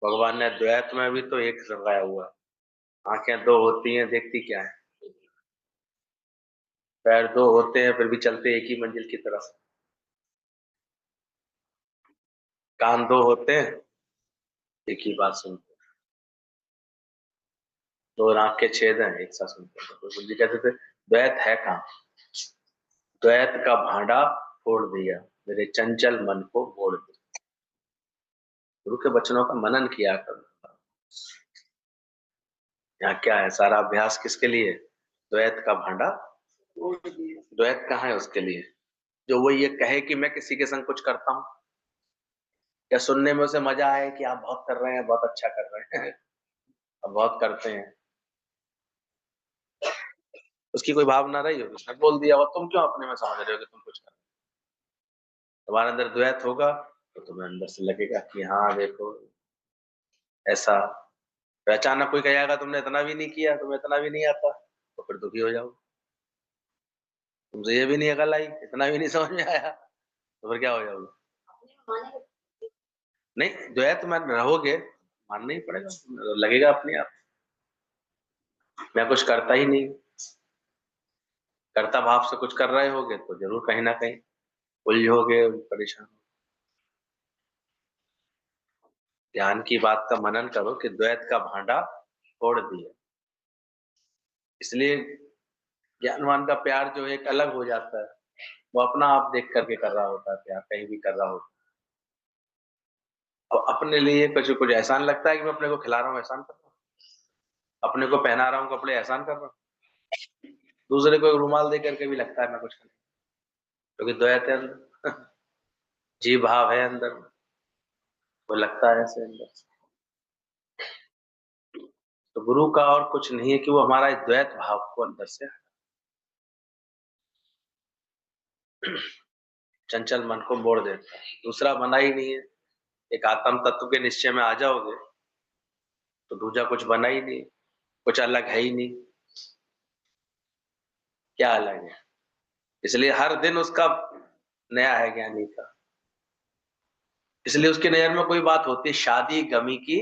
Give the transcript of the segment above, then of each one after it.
भगवान ने द्वैत में भी तो एक लगाया हुआ है। आंखें दो होती हैं, देखती क्या है? पैर दो होते हैं, फिर भी चलते एक ही मंजिल की तरफ। कान दो होते हैं, एक ही बात सुनते हैं। दो नाक के छेद हैं, एक साथ सुनते हैं। तो गुरु जी कहते थे द्वैत है कहाँ? द्वैत का भांडा फोड़ दिया, मेरे चंचल मन को मोड़ दिया। गुरु के वचनों का मनन किया करो। यहाँ क्या है? सारा अभ्यास किसके लिए? द्वैत का भांडा फोड़ दिया। द्वैत कहाँ है उसके लिए? जो वो ये कहे कि मैं किसी के संग कुछ करता हूँ, या सुनने में उसे मजा आए कि आप बहुत कर रहे हैं, बहुत अच्छा कर रहे हैं, अब बहुत करते हैं, उसकी कोई भावना रही होगी, उसने बोल दिया, और तुम क्यों अपने में समझ रहे हो कि तुम कुछ कर रहे हो? तुम्हारे अंदर द्वैत होगा तो तुम्हें अंदर से लगेगा कि हाँ देखो ऐसा। फिर अचानक कोई कहेगा तुमने इतना भी नहीं किया, तुम्हें इतना भी नहीं आता, तो फिर दुखी हो जाओगे। तुमसे ये भी नहीं अकल आई, इतना भी नहीं समझ में आया, तो फिर क्या हो जाओगे? नहीं, द्वैत में रहोगे, मानना ही पड़ेगा, लगेगा अपने आप मैं कुछ करता ही नहीं। कर्ता भाव से कुछ कर रहे होगे तो जरूर कहीं ना कहीं उलझोगे, परेशान। ध्यान की बात का मनन करो कि द्वैत का भांडा फोड़ दिया। इसलिए ज्ञानवान का प्यार जो एक अलग हो जाता है, वो अपना आप देख करके कर रहा होता है प्यार, कहीं भी कर रहा होता है। और अपने लिए कुछ कुछ एहसान लगता है कि मैं अपने को खिला रहा हूँ, एहसान कर रहा हूँ, अपने को पहना रहा हूँ कपड़े, एहसान कर रहा हूँ। दूसरे को एक रुमाल दे करके भी लगता है मैं कुछ कर, क्योंकि द्वैत है अंदर, जी भाव है अंदर, वो लगता है ऐसे अंदर से। तो गुरु का और कुछ नहीं है कि वो हमारा इस द्वैत भाव को अंदर से चंचल मन को मोड़ देता है। दूसरा बना ही नहीं है। एक आत्म तत्व के निश्चय में आ जाओगे तो दूसरा कुछ बना ही नहीं, कुछ अलग है ही नहीं। क्या अलग है? इसलिए हर दिन उसका नया है ज्ञानी का। इसलिए उसकी नजर में कोई बात होती है, शादी गमी की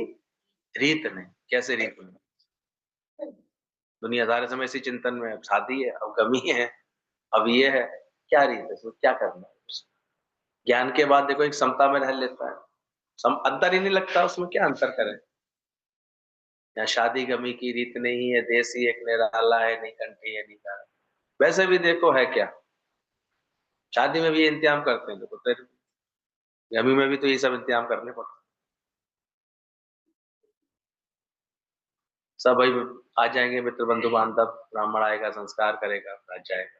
रीत नहीं। कैसे रीत नहीं? दुनिया सारे समय इसी चिंतन में है, अब शादी है, अब गमी है, अब ये है। क्या रीत है इसमें? क्या करना है? ज्ञान के बाद देखो एक समता में रह लेता है, अंतर ही नहीं लगता उसमें, क्या अंतर करें? यहाँ शादी गमी की रीत नहीं है, देसी एक निराला है, नहीं कंठी है निकाला। वैसे भी देखो है क्या, शादी में भी ये इंतजाम करते हैं देखो, फिर गमी में भी तो ये सब इंतजाम करने पड़ते हैं। सब भाई आ जाएंगे, मित्र बंधु बांधव, ब्राह्मण आएगा, संस्कार करेगा, आ जाएगा।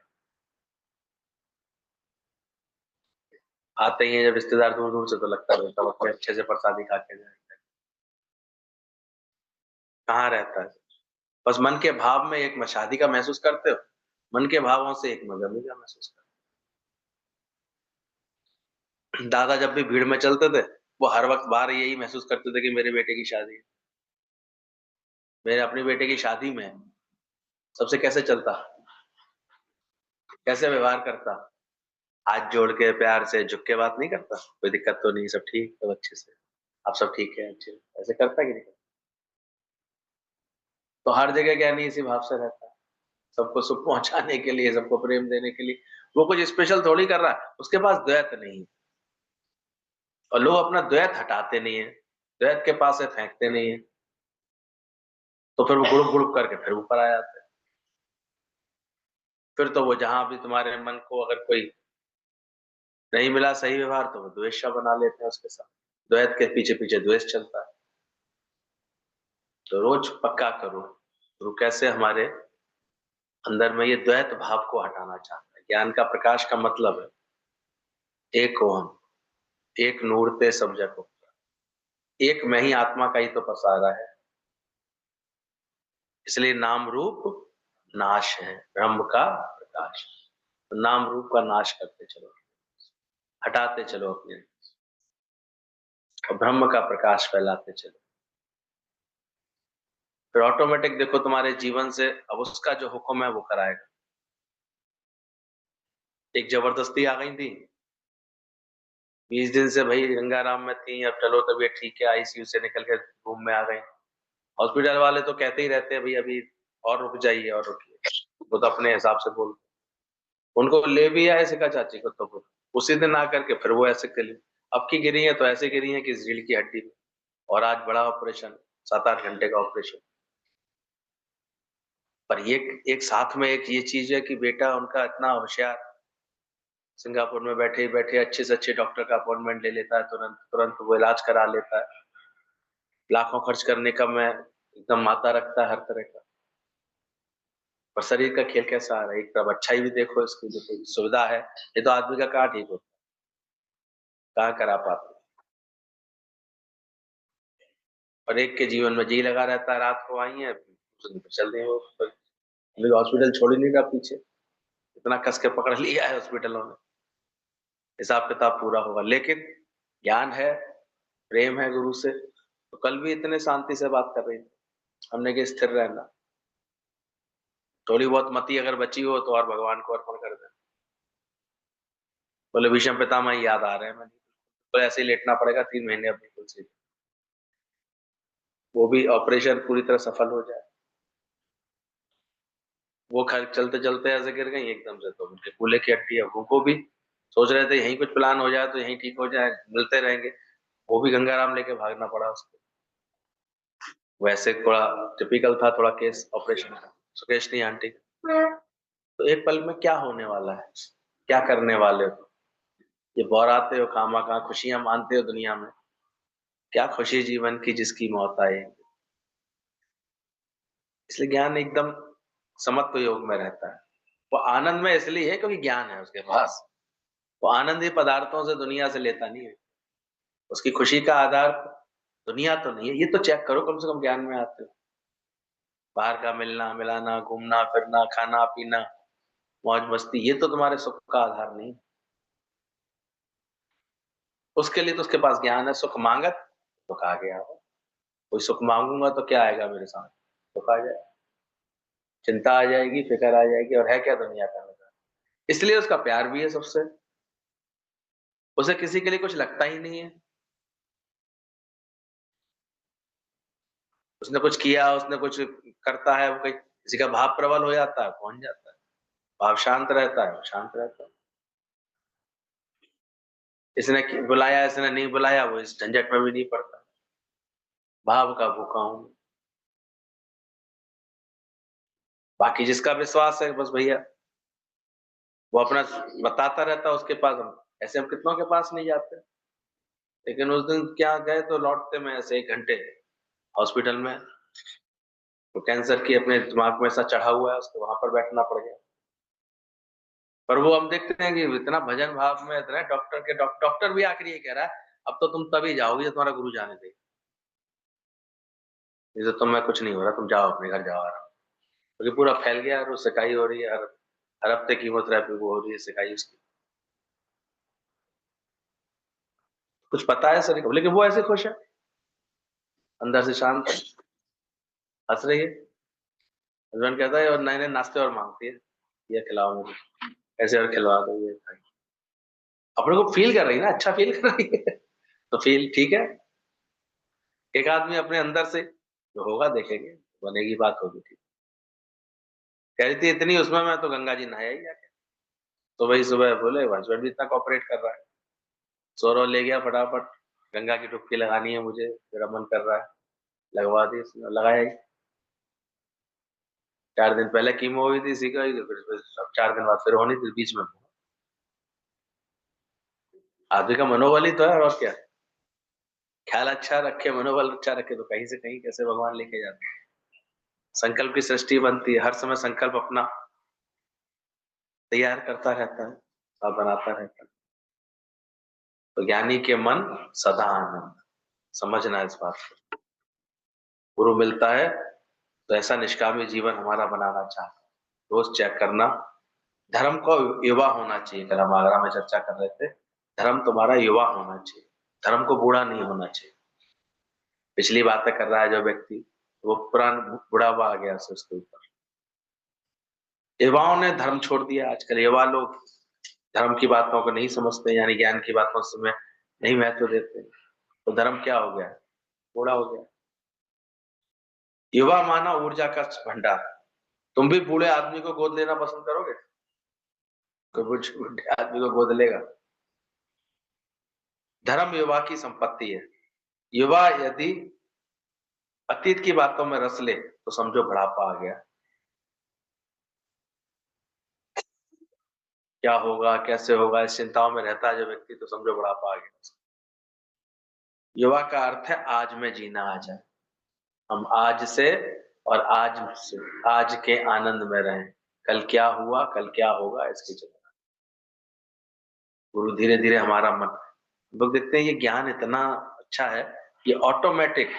आते ही हैं जब रिश्तेदार दूर दूर से, तो लगता है सब अपने अच्छे से प्रसादी खा के जाएंगे। कहाँ रहता है? बस मन के भाव में एक में शादी का महसूस करते हो, मन के भावों से एक में गमी का महसूस करते हो। दादा जब भी भीड़ में चलते थे, वो हर वक्त बाहर यही महसूस करते थे कि मेरे बेटे की शादी है, मेरे अपने बेटे की शादी में सबसे कैसे चलता, कैसे व्यवहार करता, हाथ जोड़ के प्यार से झुक के बात नहीं करता, कोई दिक्कत तो नहीं, सब ठीक, सब अच्छे से, आप सब ठीक है, अच्छे ऐसे करता कि नहीं करता? तो हर जगह ज्ञानी इसी भाव से रहता है, सबको सुख पहुंचाने के लिए, सबको प्रेम देने के लिए। वो कुछ स्पेशल थोड़ी कर रहा है, उसके पास द्वैत नहीं है। और लोग अपना द्वैत हटाते नहीं है, द्वैत के पास से फेंकते नहीं है, तो फिर वो गुड़ुप गुड़ुप करके फिर ऊपर आ जाते हैं। फिर तो वो जहां भी तुम्हारे मन को अगर कोई नहीं मिला सही व्यवहार, तो वो द्वेषा बना लेते हैं उसके साथ। द्वैत के पीछे पीछे द्वेष चलता है। तो रोज पक्का करो, गुरु कैसे हमारे अंदर में ये द्वैत भाव को हटाना चाहता है। ज्ञान का प्रकाश का मतलब है एक हो हम, एक नूरते सब जगो, एक मैं ही आत्मा का ही तो पसारा है। इसलिए नाम रूप नाश है, ब्रह्म का प्रकाश। तो नाम रूप का नाश करते चलो, हटाते चलो अपने, और ब्रह्म का प्रकाश फैलाते चलो। फिर ऑटोमेटिक देखो तुम्हारे जीवन से अब उसका जो हुक्म है वो कराएगा। एक जबरदस्ती आ गई थी, 20 दिन से भाई गंगाराम में थी, अब चलो तबीयत ठीक है, आईसीयू से निकल के रूम में आ गई। हॉस्पिटल वाले तो कहते ही रहते हैं भाई अभी और रुक जाइए और रुकिए, वो तो अपने हिसाब से बोल, उनको ले भी आए सिखा चाची को तो फिर उसी दिन आकर के फिर वो ऐसे करी, अब की गिरी है तो ऐसे गिरी है कि रीढ़ की हड्डी में, और आज बड़ा ऑपरेशन, 7-8 घंटे का ऑपरेशन। पर ये एक साथ में एक ये चीज है कि बेटा उनका इतना होशियार, सिंगापुर में बैठे ही बैठे अच्छे से अच्छे डॉक्टर का अपॉइंटमेंट ले लेता है, तुरंत तुरंत वो इलाज करा लेता है, लाखों खर्च करने का मैं एकदम माता रखता है हर तरह का। पर शरीर का खेल कैसा आ रहा है, एक तरफ अच्छाई भी देखो, इसकी जो सुविधा है, ये तो आदमी का कहाँ ठीक होता है, कहाँ करा पाते। और एक के जीवन में जी लगा रहता है, रात को आई है चल रही है वो, हॉस्पिटल छोड़ ही नहीं रहा पीछे, इतना कस के पकड़ लिया है हॉस्पिटलों ने, हिसाब किताब पूरा होगा। लेकिन ज्ञान है, प्रेम है गुरु से, तो कल भी इतने शांति से बात कर रही थी, हमने कि स्थिर रहना, थोड़ी बहुत मति अगर बची हो तो और भगवान को अर्पण कर देना। बोले भीष्म पितामह याद आ रहे हैं, मैंने तो ऐसे ही लेटना पड़ेगा 3 महीने अपनी तुलसी, वो भी ऑपरेशन पूरी तरह सफल हो जाए। वो खैर चलते चलते ऐसे गिर गई एकदम से, तो उनके कूल्हे की हड्डी है, उनको भी सोच रहे थे यहीं कुछ प्लान हो जाए तो यहीं ठीक हो जाए, मिलते रहेंगे, वो भी गंगाराम लेके भागना पड़ा उसको। वैसे थोड़ा टिपिकल था थोड़ा केस ऑपरेशन का, सुकेशनी आंटी का। तो एक पल में क्या होने वाला है, क्या करने वाले हो, ये बौराते हो खामा खुशियां मानते हो दुनिया में, क्या खुशी जीवन की जिसकी मौत आए। इसलिए ज्ञान एकदम समत्व योग में रहता है, वो आनंद में इसलिए है क्योंकि ज्ञान है उसके पास, वो आनंद ही पदार्थों से दुनिया से लेता नहीं है, उसकी खुशी का आधार दुनिया तो नहीं है, ये तो चेक करो कम से कम ज्ञान में आते हो, बाहर का मिलना मिलाना घूमना फिरना खाना पीना मौज मस्ती, ये तो तुम्हारे सुख का आधार नहीं। उसके लिए तो उसके पास ज्ञान है, सुख मांगत सुख आ गया हो, कोई सुख मांगूंगा तो क्या आएगा मेरे सामने, सुख आ जाए, चिंता आ जाएगी, फिक्र आ जाएगी, और है क्या दुनिया का मजा। इसलिए उसका प्यार भी है सबसे, उसे किसी के लिए कुछ लगता ही नहीं है, उसने कुछ किया उसने कुछ करता है, वो कहीं किसी का भाव प्रबल हो जाता है पहुंच जाता है, भाव शांत रहता है वो शांत रहता है, इसने बुलाया इसने नहीं बुलाया वो इस झंझट में भी नहीं पड़ता, भाव का भूखा हूं। बाकी जिसका विश्वास है बस भैया वो अपना बताता रहता है उसके पास, हम ऐसे हम कितनों के पास नहीं जाते। लेकिन उस दिन क्या गए तो लौटते में ऐसे 1 घंटे हॉस्पिटल में, तो कैंसर की अपने दिमाग में ऐसा चढ़ा हुआ है उसको वहां पर बैठना पड़ गया। पर वो हम देखते हैं कि इतना भजन भाव में इतना डॉक्टर के डॉक्टर भी आखिर ये कह रहा है अब तो तुम तभी जाओगे जब तुम्हारा गुरु जाने दे, नहीं तो तुम्हें कुछ नहीं हो रहा, तुम जाओ अपने घर जाओ आराम, क्योंकि पूरा फैल गया और सिकाई हो रही है, हर हर हफ्ते कीमोथेरेपी वो हो रही है सिकाई उसकी, कुछ पता है शरीर को, लेकिन वो ऐसे खुश है अंदर से शांत है, हंस रही है। हस्बैंड कहता है और नए नए नाश्ते और मांगती है, ये खिलाओ मुझे, ऐसे और खिलवा दो, ये खाइए। अपने को फील कर रही है ना, अच्छा फील कर रही है तो फील ठीक है। एक आदमी अपने अंदर से जो होगा देखेंगे, बनेगी बात होगी ठीक। कह रही थी इतनी उसमें मैं तो गंगा जी नहाया ही जाके, तो वही सुबह बोले हस्बैंड भी इतना कॉपरेट कर रहा है, सौरव ले गया फटाफट, गंगा की डुबकी लगानी है मुझे, मेरा मन कर रहा है, लगवा दी उसने, लगाया ही। 4 दिन पहले कीमो हुई थी इसी का ही, फिर अब 4 दिन बाद फिर होनी थी बीच में। आदमी का मनोबल ही तो है और क्या, ख्याल अच्छा रखे मनोबल अच्छा रखे तो कहीं से कहीं कैसे भगवान लेके जाते हैं। संकल्प की सृष्टि बनती है, हर समय संकल्प अपना तैयार करता रहता है और बनाता रहता है। तो ज्ञानी के मन सदा आनंद, समझना इस बात को, गुरु मिलता है तो ऐसा निष्कामी जीवन हमारा बनाना चाहता है, रोज चेक करना, धर्म को युवा होना चाहिए, कल हम आगरा में चर्चा कर रहे थे, धर्म तुम्हारा युवा होना चाहिए, धर्म को बूढ़ा नहीं होना चाहिए। पिछली बातें कर रहा है जो व्यक्ति, वो पुरान बुढ़ावा आ गया उसके ऊपर। युवाओं ने धर्म छोड़ दिया, आजकल युवा लोग धर्म की बातों को नहीं समझते, यानी ज्ञान की बातों से नहीं महत्व देते, तो धर्म क्या हो गया, बूढ़ा हो गया। युवा मानव ऊर्जा का भंडार। तुम भी बूढ़े आदमी को गोद लेना पसंद करोगे? कोई बूढ़े आदमी को गोद लेगा? धर्म युवा की संपत्ति है। युवा यदि अतीत की बातों में रस ले तो समझो बुढ़ापा आ गया। क्या होगा, कैसे होगा, इस चिंताओं में रहता है जो व्यक्ति, तो समझो बुढ़ापा आ गया। युवा का अर्थ है आज में जीना आ जाए, हम आज से और आज के आनंद में रहें। कल क्या हुआ, कल क्या होगा, इसकी चिंता। गुरु धीरे धीरे हमारा मन, लोग देखते हैं ये ज्ञान इतना अच्छा है, ये ऑटोमेटिक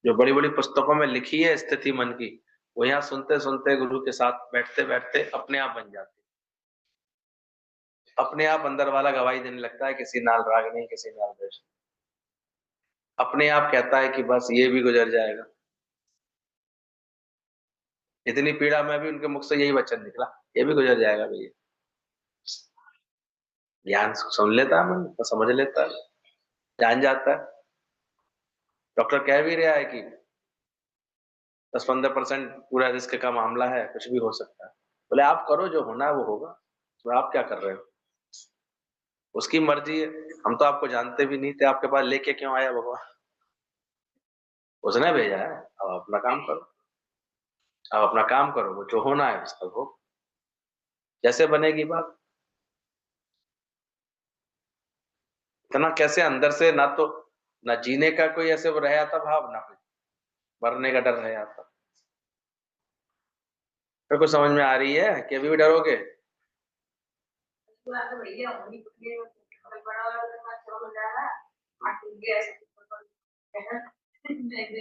जो बड़ी बड़ी पुस्तकों में लिखी है स्थिति मन की, वो यहाँ सुनते सुनते गुरु के साथ बैठते बैठते अपने आप बन जाती है। अपने आप अंदर वाला गवाही देने लगता है, किसी नाल राग नहीं, किसी नाल द्वेष। अपने आप कहता है कि बस ये भी गुजर जाएगा। इतनी पीड़ा में भी उनके मुख से यही वचन निकला, ये भी गुजर जाएगा भैया। ज्ञान सुन लेता है मन, तो समझ लेता है, जान जाता है। डॉक्टर कह भी रहा है कि 10-15% पूरा रिस्क का मामला है, कुछ भी हो सकता है। बोले आप करो, जो होना है वो होगा, तो आप क्या कर रहे हो, उसकी मर्जी है। हम तो आपको जानते भी नहीं थे, आपके पास लेके क्यों आया भगवान? उसने भेजा है, अब अपना काम करो। अब अपना काम करो, वो जो होना है उसका हो, जैसे बनेगी बात। इतना कैसे अंदर से, ना तो ना जीने का कोई ऐसे वो रह आता भाव, ना कोई मरने का डर रह आता। फिर कुछ समझ में आ रही है कि अभी भी डरोगे?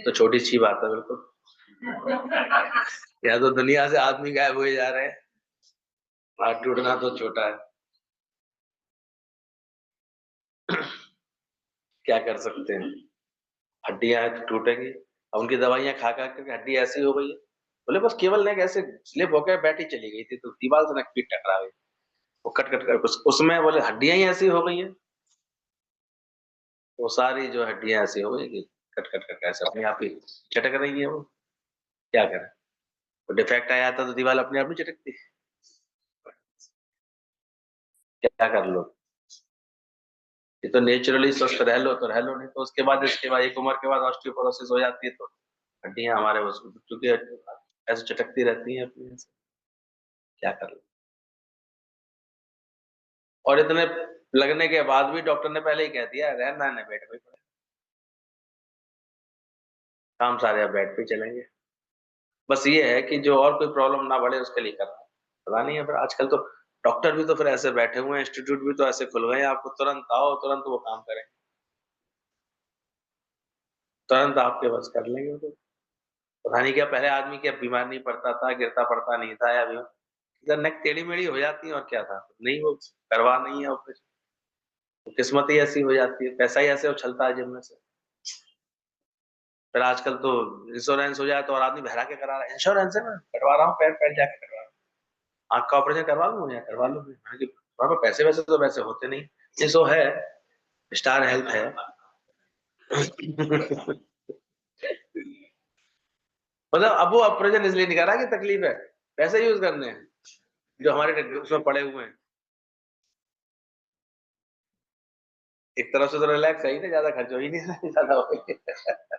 तो छोटी सी बात है बिल्कुल। या तो दुनिया से आदमी गायब हुए जा रहे हैं, हाथ टूटना तो छोटा है। क्या कर सकते हैं, हड्डियां हैं तो टूटेंगी। अब उनकी दवाइयां खा खा के हड्डी ऐसी हो गई है। बोले बस केवल नेक ऐसे स्लिप होकर बैठी चली गई थी, तो दीवार से नक पीट टकरा गई, वो कट कट कर उसमें बोले हड्डियां ही ऐसी हो गई है। वो सारी जो हड्डियां ऐसी हो गई कि कट कट कर ऐसे अपने आप ही चटक रही है वो। क्या करें, वो डिफेक्ट आया था तो दीवार अपने आप नहीं चटकती? क्या कर लो, ये तो नेचुरली स्वस्थ रह लो तो रह लो, नहीं तो उसके बाद, इसके बाद एक उम्र के बाद ऑस्टियोपोरोसिस हो जाती है, तो हड्डियां हमारे क्योंकि ऐसे चटकती रहती हैं अपने से। क्या कर लो, और इतने लगने के बाद भी डॉक्टर ने पहले ही कह दिया रहना नहीं, बेड पे पड़े, काम सारे अब बेड पे चलेंगे। बस ये है कि जो और कोई प्रॉब्लम ना बढ़े उसके लिए करना पता नहीं है। फिर आजकल तो डॉक्टर भी तो फिर ऐसे बैठे हुए हैं, इंस्टीट्यूट भी तो ऐसे खुल गए हैं, आपको तुरंत आओ तुरंत वो काम करें, तुरंत आपके बस कर लेंगे वो तो। पता नहीं क्या पहले आदमी क्या बीमार नहीं पड़ता था, गिरता पड़ता नहीं था, या भी इधर नेक टेढ़ी मेढ़ी हो जाती है और क्या था, नहीं वो करवा नहीं है ऑपरेशन, तो किस्मत ही ऐसी हो जाती है, पैसा ही ऐसे उछलता है जेब में से। फिर आजकल तो इंश्योरेंस हो जाए तो और आदमी बहरा के करा रहा है, इंश्योरेंस है ना, कटवा रहा हूँ, पैर पैर जाके कटवा रहा हूँ, आँख का ऑपरेशन करवा लूँ या करवा लूँ। मैंने कहा, वहाँ पे पैसे वैसे तो वैसे होते नहीं, ये सो है, स्टार हेल्थ है। मतलब अब वो ऑपरेशन इसलिए नहीं करा कि तकलीफ है, पैसे यूज करने हैं जो हमारे उसमें पड़े हुए हैं। एक तरफ से तो रिलैक्स है ही ना, ज्यादा खर्च हो ही नहीं रहा, ज्यादा हो ही नहीं रहा।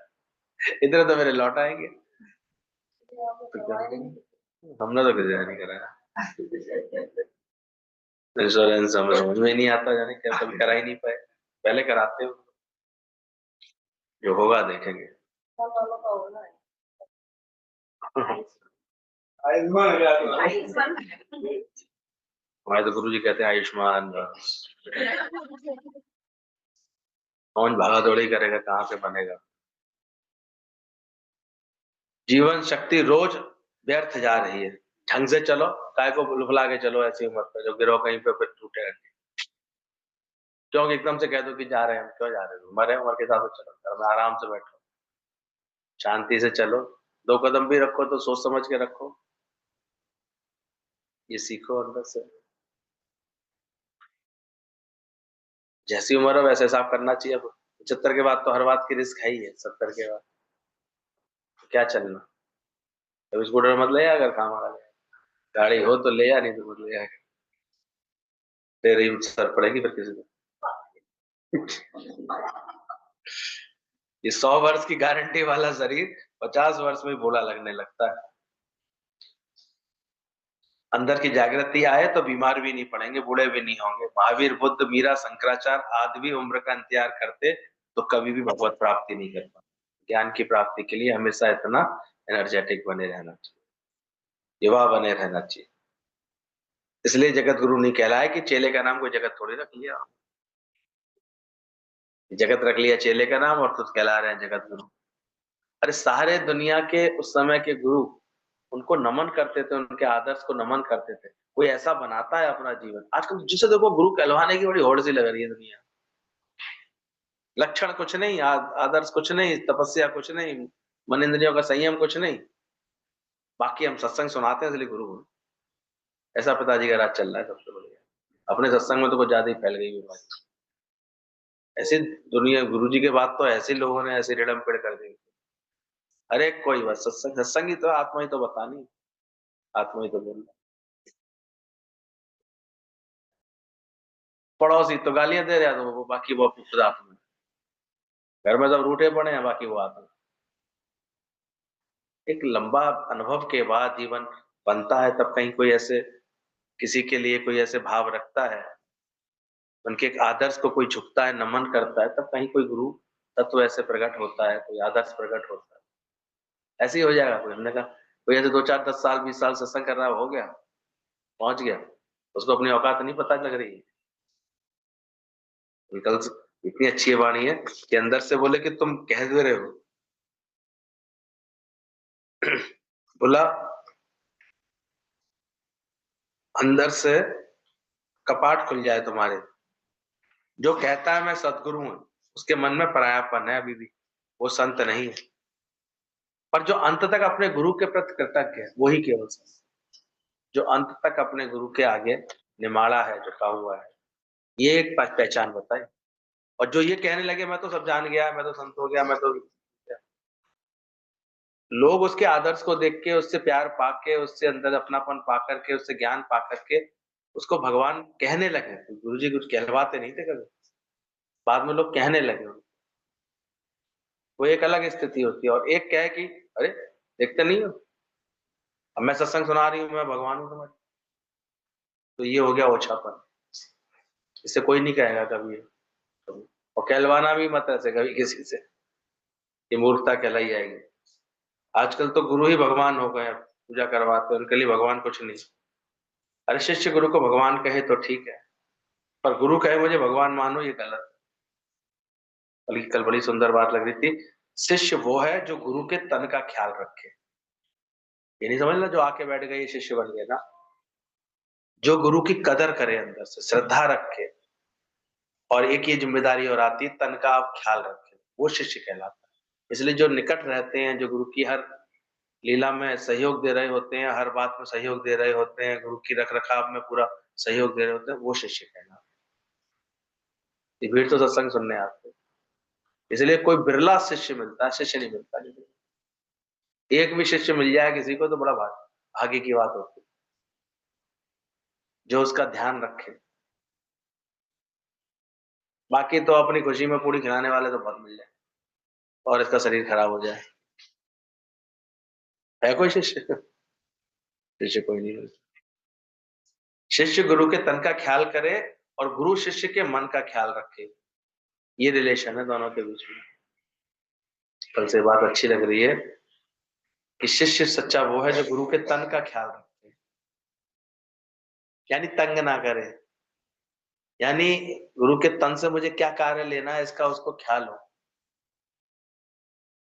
इतने तो मेरे लौट आएंगे, तो क्या करेंगे? हमने तो किसी ने नहीं कराया इंश्योरेंस, हमें समझ में ही नहीं आता, जाने क्या, कभी करा ही नहीं पाए। पहले कराते हो, जो होगा देखेंगे। हमारे तो गुरु जी कहते हैं आयुष्मान रहो। कौन भागा दौड़ी करेगा, कहाँ से बनेगा? जीवन शक्ति रोज व्यर्थ जा रही है, ढंग से चलो, काय को भुला के चलो ऐसी उम्र पे, जो गिरो कहीं पे फिर टूटे। क्यों एकदम से कह दो कि जा रहे हैं, हम क्यों जा रहे हो, मरे उम्र के हिसाब से चलो, घर में आराम से बैठो, शांति से चलो, 2 कदम भी रखो तो सोच समझ के रखो, ये सीखो अंदर से। जैसी उम्र है वैसे हिसाब करना चाहिए। अब 75 के बाद तो हर बात की रिस्क है ही है, 70 के बाद तो क्या चलना। अब स्कूटर मत ले अगर काम आ गया, गाड़ी हो तो ले या, नहीं तो मत ले। तेरी सर पड़ेगी फिर किसी को। ये 100 वर्ष की गारंटी वाला शरीर 50 वर्ष में बूढ़ा लगने लगता है। अंदर की जागृति आए तो बीमार भी नहीं पड़ेंगे, बूढ़े भी नहीं होंगे। महावीर, बुद्ध, मीरा, शंकराचार्य आदि भी उम्र का इंतजार करते तो कभी भी भगवत प्राप्ति नहीं कर पाते। ज्ञान की प्राप्ति के लिए हमेशा इतना एनर्जेटिक बने रहना चाहिए, युवा बने रहना चाहिए। इसलिए जगत गुरु नहीं कहलाया कि चेले का नाम कोई जगत थोड़ी रख लिया, जगत रख लिया चेले का नाम और खुद कहला रहे हैं जगत गुरु। अरे सारे दुनिया के उस समय के गुरु उनको नमन करते थे, उनके आदर्श को नमन करते थे। कोई ऐसा बनाता है अपना जीवन। आजकल जिसे देखो गुरु कहलवाने की बड़ी होड़ सी लग रही है दुनिया। लक्षण कुछ नहीं, आदर्श कुछ नहीं, तपस्या कुछ नहीं, मन इंद्रियों का संयम कुछ नहीं, बाकी हम सत्संग सुनाते हैं इसलिए गुरु हुए। ऐसा पिताजी का राज चल रहा है सबसे बढ़िया। अपने सत्संग में तो कुछ ज्यादा ही फैल गई बीमारी। ऐसे दुनिया गुरु जी के बाद तो ऐसे लोगों ने ऐसे रिड़म पिड़ कर दी। अरे कोई बात, सत्संग सत्संग ही तो आत्मा ही तो बतानी, आत्मा ही तो बोलना। पड़ोसी तो गालियां दे रहा तो वो, बाकी वो खुद आत्मा। घर में सब रूठे पड़े हैं, बाकी वो आत्मा। एक लंबा अनुभव के बाद जीवन बनता है, तब कहीं कोई ऐसे किसी के लिए कोई ऐसे भाव रखता है, उनके एक आदर्श को कोई झुकता है, नमन करता है, तब कहीं कोई गुरु तत्व ऐसे प्रकट होता है, कोई आदर्श प्रकट होता है। ऐसे ही हो जाएगा कोई। हमने कहा कोई ऐसे 2 4 10 साल 20 साल सत्संग कर रहा है, हो गया, पहुंच गया, उसको अपनी औकात नहीं पता लग रही है। कल इतनी अच्छी वाणी है कि अंदर से बोले कि तुम कह दे रहे हो। बोला अंदर से कपाट खुल जाए तुम्हारे। जो कहता है मैं सदगुरु हूं, उसके मन में परायापन है अभी भी, वो संत नहीं है। पर जो अंत तक अपने गुरु के प्रति कृतज्ञ है वही केवल संत। जो अंत तक अपने गुरु के आगे निमाड़ा है, झुका हुआ है, ये एक पहचान बताए। और जो ये कहने लगे मैं तो सब जान गया, मैं तो संत हो गया, मैं तो, लोग उसके आदर्श को देख के, उससे प्यार पाके, उससे अंदर अपनापन पा करके, उससे ज्ञान पा करके उसको भगवान कहने लगे। गुरु जी कुछ कहलवाते नहीं थे कभी, बाद में लोग कहने लगे। वो एक अलग स्थिति होती है। और एक क्या है कि अरे देखते नहीं हो, अब मैं सत्संग सुना रही हूँ, मैं भगवान हूँ तुम्हारी, तो ये हो गया ओछापन। इससे कोई नहीं कहेगा कभी कभी। और कहलवाना भी मत ऐसे कभी किसी से, ये मूर्खता कहलाई जाएगी। आजकल तो गुरु ही भगवान हो गए, पूजा करवाते हैं, उनके लिए भगवान कुछ नहीं। अरे शिष्य गुरु को भगवान कहे तो ठीक है, पर गुरु कहे मुझे भगवान मानो, ये गलत। बल्कि कल बड़ी सुंदर बात लग रही थी, शिष्य वो है जो गुरु के तन का ख्याल रखे। ये नहीं समझना जो आके बैठ गए ये शिष्य बन गए ना। जो गुरु की कदर करे, अंदर से श्रद्धा रखे, और एक ये जिम्मेदारी और आती है, तन का आप ख्याल रखें, वो शिष्य कहलाता है। इसलिए जो निकट रहते हैं, जो गुरु की हर लीला में सहयोग दे रहे होते हैं, हर बात में सहयोग दे रहे होते हैं, गुरु की रख रखाव में पूरा सहयोग दे रहे होते हैं, वो शिष्य कहलाते हैं। ये भीड़ तो सत्संग सुनने आते हैं। इसलिए कोई बिरला शिष्य मिलता है, शिष्य नहीं मिलता। एक भी शिष्य मिल जाए किसी को तो बड़ा भाग्य की बात होती है, जो उसका ध्यान रखे। बाकी तो अपनी खुशी में पूरी खिलाने वाले तो बहुत मिल जाए, और इसका शरीर खराब हो जाए। है कोई शिष्य? शिष्य कोई नहीं मिलता। शिष्य गुरु के तन का ख्याल करे, और गुरु शिष्य के मन का ख्याल रखे। ये रिलेशन है दोनों के बीच में। कल से बात अच्छी लग रही है कि शिष्य सच्चा वो है जो गुरु के तन का ख्याल रखे, यानी तंग ना करे। यानी गुरु के तन से मुझे क्या कार्य लेना है इसका उसको ख्याल हो।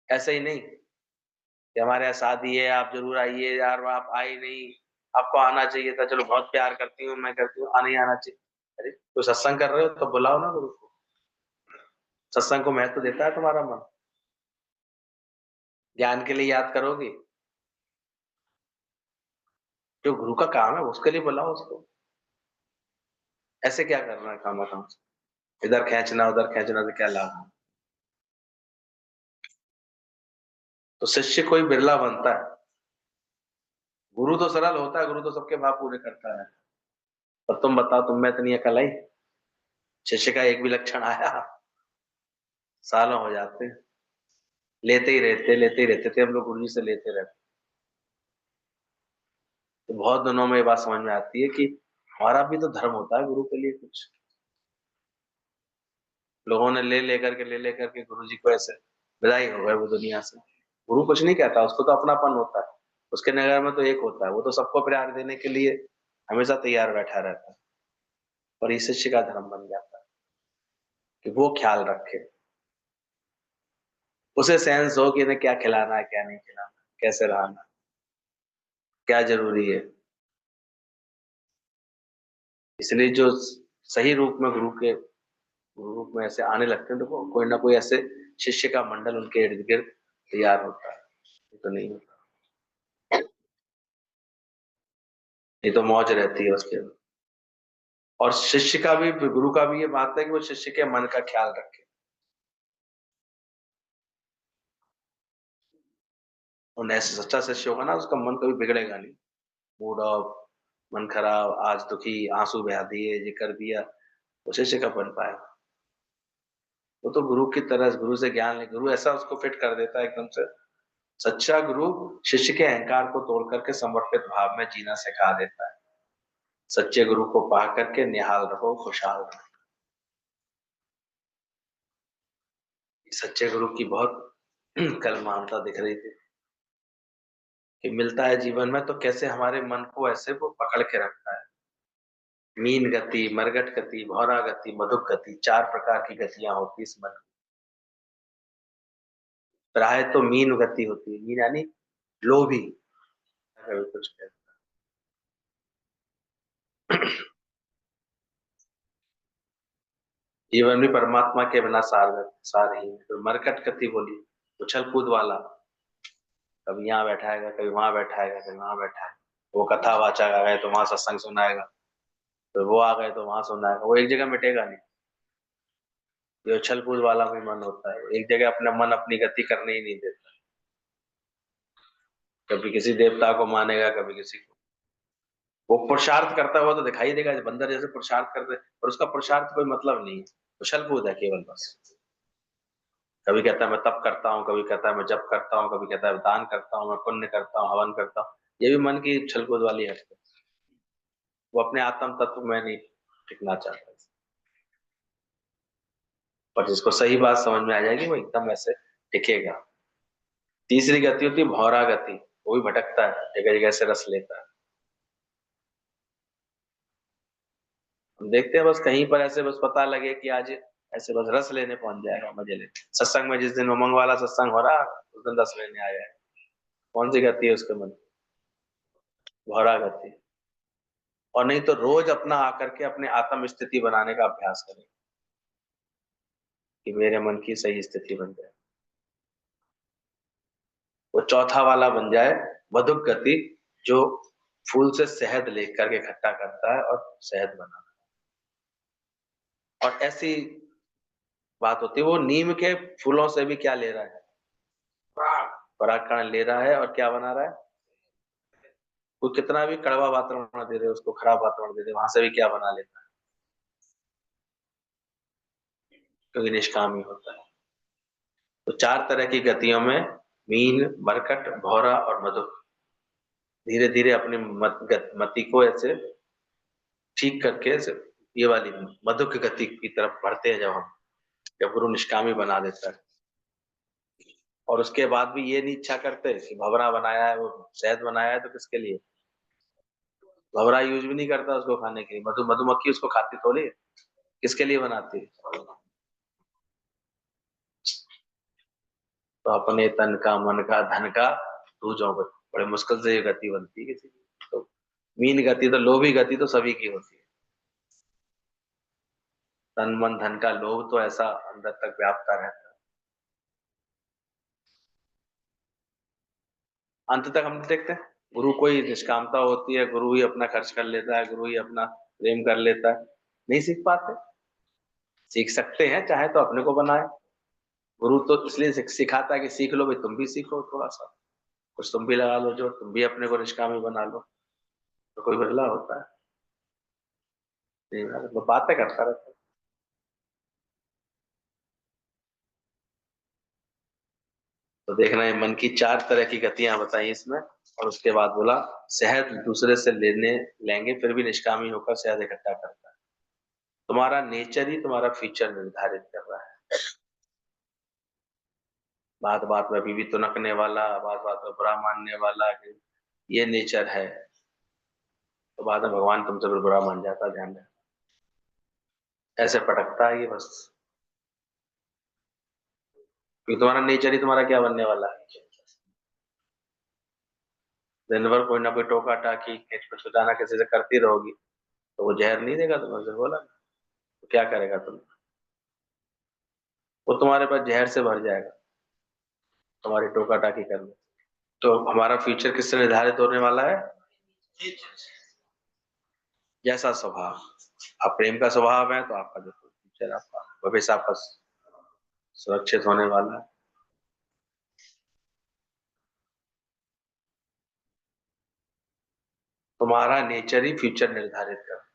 ऐसे ही नहीं कि हमारे यहाँ शादी है, आप जरूर आइए, यार आप आए नहीं, आपको आना चाहिए था, चलो बहुत प्यार करती हूँ, मैं करती हूँ, आना ही आना चाहिए। अरे तो सत्संग कर रहे हो तो बुलाओ ना गुरु को। सत्संग को महत्व देता है तुम्हारा मन? ज्ञान के लिए याद करोगे? जो गुरु का काम है उसके लिए बुलाओ उसको। ऐसे क्या करना है काम से? इधर खींचना उधर खींचना तो क्या लाभ। तो शिष्य कोई बिरला बनता है, गुरु तो सरल होता है, गुरु तो सबके भाव पूरे करता है। पर तुम बताओ, तुम में इतनी अकल आई, शिष्य का एक भी लक्षण आया? सालों हो जाते, लेते ही रहते थे हम लोग, गुरु जी से लेते रहते। तो बहुत दिनों में ये बात समझ में आती है कि हमारा भी तो धर्म होता है गुरु के लिए कुछ। लोगों ने ले लेकर के गुरु जी को ऐसे विदाई हो गए वो दुनिया से। गुरु कुछ नहीं कहता, उसको तो अपनापन होता है, उसके नगर में तो एक होता है, वो तो सबको प्यार देने के लिए हमेशा तैयार बैठा रहता है। और ये शिष्य का धर्म बन जाता है कि वो ख्याल रखे, उसे सेंस हो कि इन्हें क्या खिलाना है क्या नहीं खिलाना, कैसे रहना, क्या जरूरी है। इसलिए जो सही रूप में गुरु के रूप में ऐसे आने लगते हैं, तो कोई ना कोई ऐसे शिष्य का मंडल उनके इर्द गिर्द तैयार होता है। ये तो नहीं होता, ये तो मौज रहती है उसके। और शिष्य का भी, गुरु का भी ये बात है कि वो शिष्य के मन का ख्याल रखे। और ऐसे सच्चा शिष्य होगा ना, उसका मन कभी बिगड़ेगा नहीं। मूड ऑफ, मन खराब, आज दुखी, आंसू बहा दिए, ये कर दिया, वो शिष्य का बन पाएगा। वो तो गुरु की तरह, गुरु से ज्ञान ले, गुरु ऐसा उसको फिट कर देता है एकदम से। सच्चा गुरु शिष्य के अहंकार को तोड़ करके समर्पित भाव में जीना सिखा देता है। सच्चे गुरु को पा करके निहाल रहो, खुशहाल रहो। सच्चे गुरु की बहुत कल महानता दिख रही थी कि मिलता है जीवन में तो कैसे हमारे मन को ऐसे वो पकड़ के रखता है। मीन गति, मरगट गति, भौरा गति, मधुक गति, 4 प्रकार की गतियां होती इस मन की। प्राय तो मीन गति होती है, मीन यानी लोभी, अगर कुछ कहते। जीवन भी परमात्मा के बिना सारहीन। तो मरकट गति बोली, उछल कूद वाला, कभी यहाँ बैठाएगा, कभी वहां बैठाएगा, कभी वहां बैठाएगा। वो कथा वाचक आ गए तो वहां सत्संग सुनाएगा, तो वो आ गए तो वहां सुनाएगा, वो एक जगह मिटेगा नहीं। ये उछल कूद वाला भी मन होता है, एक जगह अपना मन अपनी गति करने ही नहीं देता। कभी किसी देवता को मानेगा, कभी किसी को। वो पुरुषार्थ करता हुआ तो दिखाई देगा, बंदर जैसे पुरुषार्थ करते, और उसका पुरुषार्थ कोई मतलब नहीं है, उछल कूद है केवल बस। कभी कहता है मैं तप करता हूँ, कभी कहता है मैं जप करता हूँ, कभी कहता है दान करता हूँ, मैं पुण्य करता हूँ, हवन करता हूँ। ये भी मन की उछल कूद वाली है। वो अपने आत्म तत्व में नहीं टिकना चाहता। पर जिसको सही बात समझ में आ जाएगी वो एकदम ऐसे टिकेगा। तीसरी गति होती है भौरा गति, वो भी भटकता है, जगह जगह से रस लेता है। हम देखते हैं बस कहीं पर ऐसे बस पता लगे कि आज ऐसे बस रस लेने पहुंच जाएगा, मजे लेने। सत्संग में जिस दिन उमंग वाला सत्संग हो रहा, उस दिन रस लेने आया है। कौन सी गति है उसके मन? भौरा गति। और नहीं तो रोज अपना आकर के अपने आत्म स्थिति बनाने का अभ्यास करें कि मेरे मन की सही स्थिति बन जाए। वो चौथा वाला बन जाए, मधुक गति, जो फूल से शहद लेकर के इकट्ठा करता है और शहद बना। और ऐसी बात होती है, वो नीम के फूलों से भी क्या ले रहा है? परागकण ले रहा है, और क्या बना रहा है? वो कितना भी कड़वा वातावरण दे दे उसको, खराब वातावरण दे दे, वहां से भी क्या बना लेता है? क्योंकि निष्काम ही होता है। तो 4 तरह की गतियों में, मीन, मरकट, भौरा और मधु, धीरे धीरे अपने मति को ऐसे ठीक करके ऐसे ये वाली मधु की गति की तरफ बढ़ते हैं जब हम, जब गुरु निष्कामी बना देता है। और उसके बाद भी ये नहीं इच्छा करते कि भवरा बनाया है, वो शहद बनाया है तो किसके लिए? भवरा यूज भी नहीं करता उसको खाने के लिए, मधुमक्खी उसको खाती थोड़ी है, किसके लिए बनाती है? तो अपने तन का, मन का, धन का तू जो, बड़े मुश्किल से ये गति बनती है किसी की। तो मीन गति तो, लोभी गति तो सभी की होती है। तन मन धन का लोभ तो ऐसा अंदर तक व्यापता रहता है। अंत तक हम देखते हैं गुरु को ही निष्कामता होती है, गुरु ही अपना खर्च कर लेता है, गुरु ही अपना प्रेम कर लेता है, नहीं सीख पाते। सीख सकते हैं, चाहे तो अपने को बनाए। गुरु तो इसलिए सिखाता है कि सीख लो भाई, तुम भी सीखो थोड़ा सा, कुछ तुम भी लगा लो, जो तुम भी अपने को निष्कामी बना लो, तो कोई बदलाव होता है? नहीं ना, तो बातें करता रहता है। तो देखना है, मन की 4 तरह की गतियां बताई इसमें, और उसके बाद बोला शहद दूसरे से लेने लेंगे फिर भी निष्कामी होकर शहद इकट्ठा करता है। तुम्हारा नेचर ही तुम्हारा फ्यूचर निर्धारित कर रहा है। बात बात में बीवी तुनकने वाला, बात बात में बुरा मानने वाला, कि ये नेचर है, तो बाद में भगवान तुमसे फिर बुरा मान जाता है, ध्यान रखना। ऐसे पटकता है ये बस, क्योंकि तुम्हारा नेचर ही तुम्हारा क्या बनने वाला है। दिन भर कोई ना कोई टोका टाकी खींच पे छुटाना किसी से करती रहोगी, तो वो जहर नहीं देगा तुम्हें, उसे बोला ना, तो क्या करेगा तुम? वो तुम्हारे पास जहर से भर जाएगा, तुम्हारी टोका टाकी करने। तो हमारा फ्यूचर किससे निर्धारित होने वाला है? जैसा स्वभाव, आप प्रेम का स्वभाव है तो आपका जो फ्यूचर, आपका भविष्य आपका सुरक्षित होने वाला है। तुम्हारा नेचर ही फ्यूचर निर्धारित करता है।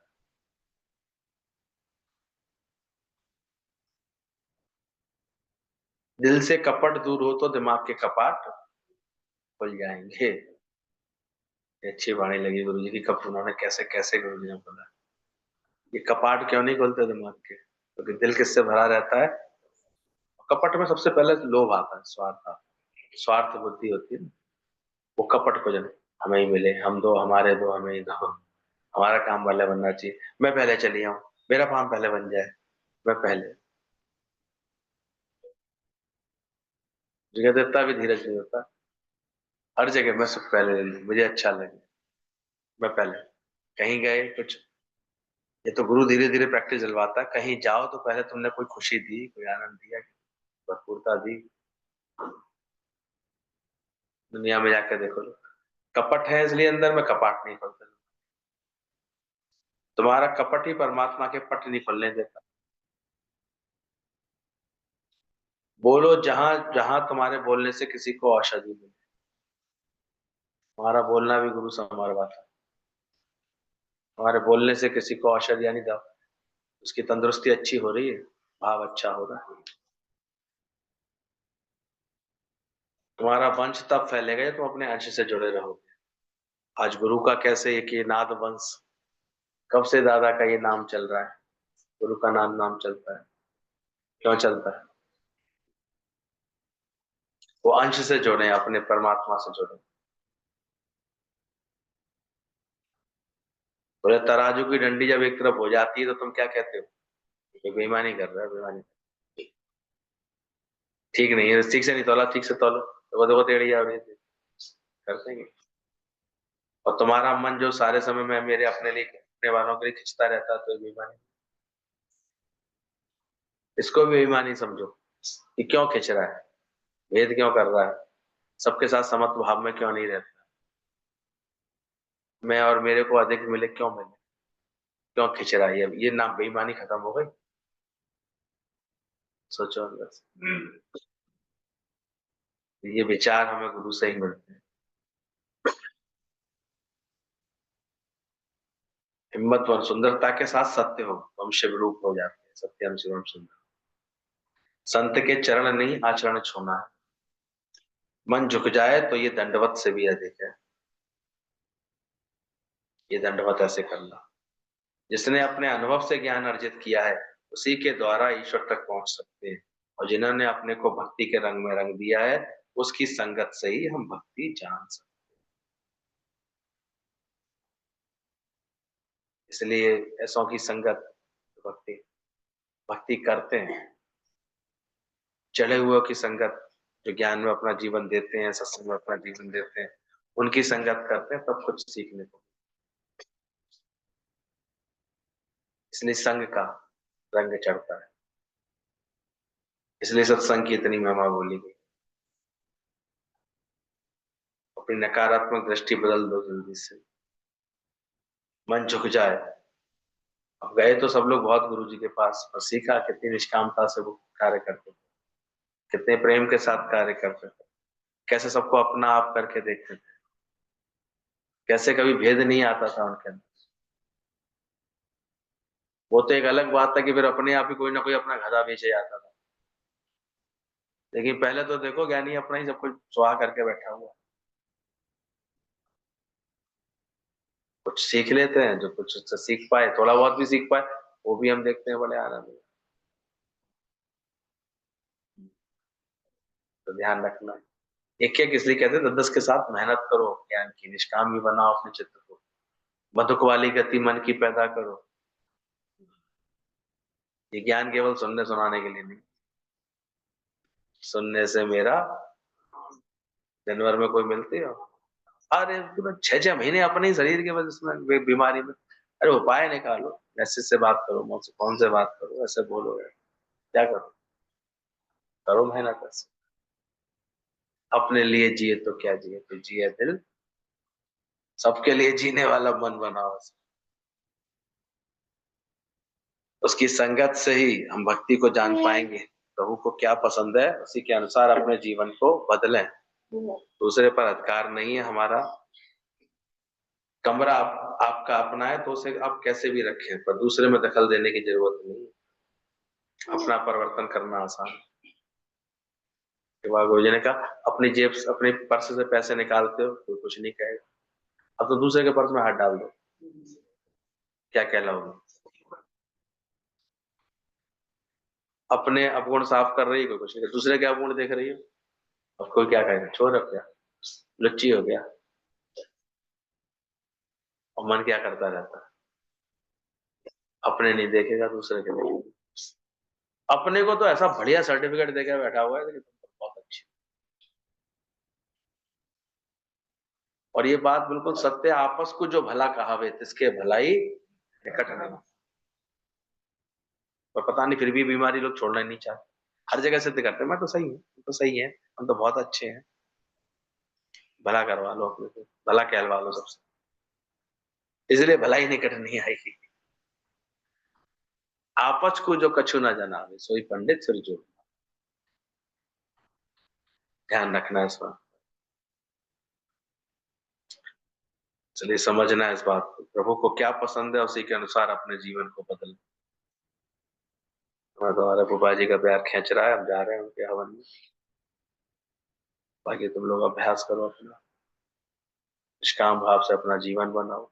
दिल से कपट दूर हो तो दिमाग के कपाट खुल जाएंगे। ये अच्छी वाणी लगी गुरु जी की, कब उन्होंने कैसे कैसे गुरु जी ने बोला, ये कपाट क्यों नहीं खोलते दिमाग के, क्योंकि दिल किससे भरा रहता है? कपट में सबसे पहले लोभ आता है, स्वार्थ आता है, स्वार्थ बुद्धि होती है ना, वो कपट को जन्म, हमें ही मिले, हम दो, हमारे दो, हमें ही दो, हमारा काम पहले बनना चाहिए, मैं पहले चली आऊं, मेरा काम पहले बन जाए, मैं पहले। जगह देवता भी धीरज नहीं होता, हर जगह मैं सब पहले ले लूं, मुझे अच्छा लगे, मैं पहले। कहीं गए कुछ, ये तो गुरु धीरे धीरे प्रैक्टिस दिलवाता है, कहीं जाओ तो पहले तुमने कोई खुशी दी, कोई आनंद दिया, भरपूरता दी, दुनिया में जाकर देखो लो, कपट है इसलिए अंदर में कपाट नहीं खोलते। तुम्हारा कपट ही परमात्मा के पट नहीं खोलने देता। बोलो जहां जहां तुम्हारे बोलने से किसी को औषधि मिले, तुम्हारा बोलना भी गुरु समारवाता है। तुम्हारे बोलने से किसी को औषधि यानी दवा, उसकी तंदुरुस्ती अच्छी हो रही है, भाव अच्छा हो रहा है, तुम्हारा वंश तब फैलेगा जब तुम अपने अंश से जुड़े रहोगे। आज गुरु का कैसे एक ये नाद वंश, कब से दादा का ये नाम चल रहा है, गुरु का नाम नाम चलता है, क्यों चलता है? वो अंश से जुड़े, अपने परमात्मा से जुड़े। बोले तराजू की डंडी जब एक तरफ हो जाती है तो तुम क्या कहते हो? ये बेईमानी कर रहा है, बेईमानी ठीक नहीं है, ठीक से नहीं तोला, ठीक से तोलो, तो वो टेढ़ी आ रही थी, कर देंगे। और तुम्हारा मन जो सारे समय में मेरे अपने लिए, अपने वालों के लिए खिंचता रहता है, तो ये बेईमानी, इसको भी बेईमानी समझो, कि क्यों खिंच रहा है, भेद क्यों कर रहा है, सबके साथ समत्व भाव में क्यों नहीं रहता, मैं और मेरे को अधिक मिले क्यों मिले, क्यों खिंच रहा है, ये ना बेईमानी खत्म हो गई? सोचो अंदर से। ये विचार हमें गुरु से ही मिलते हैं। हिम्मत और सुंदरता के साथ सत्य हो, हम शिव रूप हो जाते हैं, सत्यम शिवम सुंदर। संत के चरण नहीं आचरण छूना है, मन झुक जाए तो ये दंडवत से भी अधिक है, ये दंडवत ऐसे करना। जिसने अपने अनुभव से ज्ञान अर्जित किया है, उसी के द्वारा ईश्वर तक पहुंच सकते हैं, और जिन्होंने अपने को भक्ति के रंग में रंग दिया है, उसकी संगत से ही हम भक्ति जान सकते हैं। इसलिए ऐसों की संगत, भक्ति भक्ति करते हैं, चढ़े हुए की संगत, जो ज्ञान में अपना जीवन देते हैं, सत्संग में अपना जीवन देते हैं, उनकी संगत करते हैं, तब कुछ सीखने को। इसलिए संग का रंग चढ़ता है, इसलिए सत्संग की इतनी महिमा बोली गई। अपनी नकारात्मक दृष्टि बदल दो जल्दी से, मन झुक जाए, अब गए तो सब लोग बहुत गुरु जी के पास, और सीखा कितनी निष्कामता से वो कार्य करते थे, कितने प्रेम के साथ कार्य करते थे, कैसे सबको अपना आप करके देखते थे, कैसे कभी भेद नहीं आता था उनके अंदर। वो तो एक अलग बात था कि फिर अपने आप ही कोई ना कोई अपना गधा बेचे जाता था, लेकिन पहले तो देखो ज्ञानी अपना ही सब कुछ सुहा करके बैठा हुआ। कुछ सीख लेते हैं, जो कुछ उससे सीख पाए, थोड़ा बहुत भी सीख पाए, वो भी हम देखते हैं बड़े आनंद में। तो ध्यान रखना, एक एक इसलिए कहते हैं 10-10 के साथ मेहनत करो ज्ञान की, निष्काम भी बनाओ अपने चित्त को, बंधुक वाली गति मन की पैदा करो। ये ज्ञान केवल सुनने सुनाने के लिए नहीं, सुनने से मेरा दिन भर में कोई मिलती हो, अरे पूरा 6-6 महीने अपने ही शरीर के वजह से बीमारी में, अरे उपाय निकालो, मैसेज से बात करो, मुझसे फोन से बात करो, ऐसे बोलो यार, क्या करो, करो मेहनत ऐसे। अपने लिए जिए तो क्या जिए, तो जिए दिल, सबके लिए जीने वाला मन बनाओ। उसकी संगत से ही हम भक्ति को जान पाएंगे, प्रभु को क्या पसंद है उसी के अनुसार अपने जीवन को बदलें। दूसरे पर अधिकार नहीं है हमारा। कमरा आपका अपना है तो उसे आप कैसे भी रखें, पर दूसरे में दखल देने की जरूरत नहीं है। अपना परिवर्तन करना आसान है। गुरु जी ने कहा अपनी जेब से, अपने पर्स से पैसे निकालते हो कोई कुछ नहीं कहेगा, अब तो दूसरे के पर्स में हाथ डाल दो, क्या कहलाओगे। अपने अवगुण साफ कर रही है कोई कुछ नहीं, दूसरे के अवगुण देख रही हो, अब कोई क्या कहेगा, छोड़ अब क्या, लुच्ची हो गया। और मन क्या करता रहता है, अपने नहीं देखेगा दूसरे के देखेगा। अपने को तो ऐसा बढ़िया सर्टिफिकेट देके बैठा हुआ है कि तुम तो बहुत अच्छी हो। और ये बात बिल्कुल सत्य, आपस को जो भला कहावे तिसके भलाई निकट नहीं। पर पता नहीं फिर भी बीमारी लोग छोड़ना ही नहीं चाहते, हर जगह सिद्ध करते हैं मैं तो सही हूँ, हम तो सही है, हम तो बहुत अच्छे हैं। भला करवा लो अपने को, भला कहलवा लो सबसे, इसलिए भलाई निकट नहीं आएगी। आपस को जो कछु न जनावे सोई पंडित सिर जो, ध्यान रखना है इस बात। चलिए समझना है इस बात को, प्रभु को क्या पसंद है उसी के अनुसार अपने जीवन को बदलना। हमारा तो हमारे फूफा जी का प्यार खींच रहा है, हम जा रहे हैं उनके हवन में। बाकी तुम लोग अभ्यास करो अपना, निष्काम भाव से अपना जीवन बनाओ।